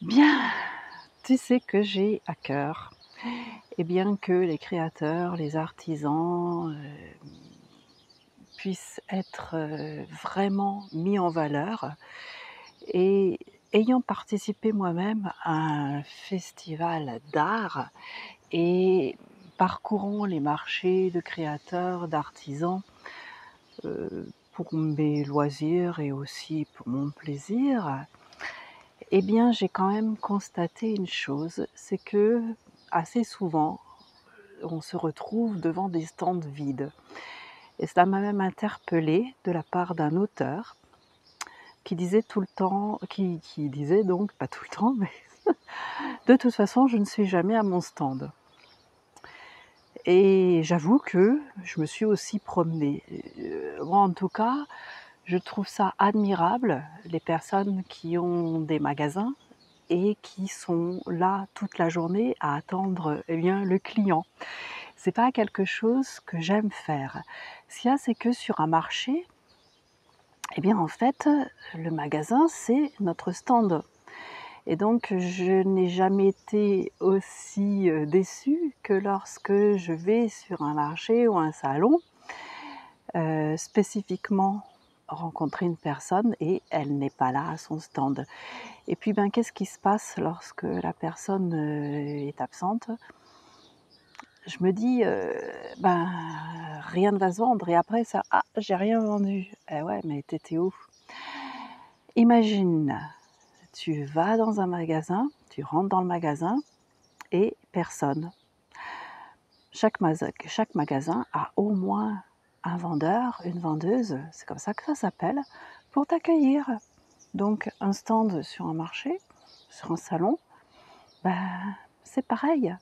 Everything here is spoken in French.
Bien, tu sais que j'ai à cœur, et bien que les créateurs, les artisans, puissent être, vraiment mis en valeur et ayant participé moi-même à un festival d'art et parcourant les marchés de créateurs, d'artisans, pour mes loisirs et aussi pour mon plaisir, eh bien, j'ai quand même constaté une chose, c'est que assez souvent, on se retrouve devant des stands vides et cela m'a même interpellée de la part d'un auteur qui disait tout le temps qui disait donc, pas tout le temps, mais de toute façon, je ne suis jamais à mon stand et j'avoue que je me suis aussi promenée. Moi, en tout cas, je trouve ça admirable, les personnes qui ont des magasins et qui sont là toute la journée à attendre, eh bien, le client. C'est pas quelque chose que j'aime faire. Ce qu'il y a, c'est que sur un marché, eh bien, en fait, le magasin, c'est notre stand et donc je n'ai jamais été aussi, déçue que lorsque je vais sur un marché ou un salon, spécifiquement rencontrer une personne et elle n'est pas là à son stand. Et puis, ben, qu'est-ce qui se passe lorsque la personne, est absente? Je me dis, ben, rien ne va se vendre et après ça: «Ah, j'ai rien vendu». Eh ouais, mais tu étais où? Imagine, tu vas dans un magasin, tu rentres dans le magasin et personne. Chaque magasin a au moins un vendeur, une vendeuse, c'est comme ça que ça s'appelle, pour t'accueillir. Donc un stand sur un marché, sur un salon, ben, c'est pareil.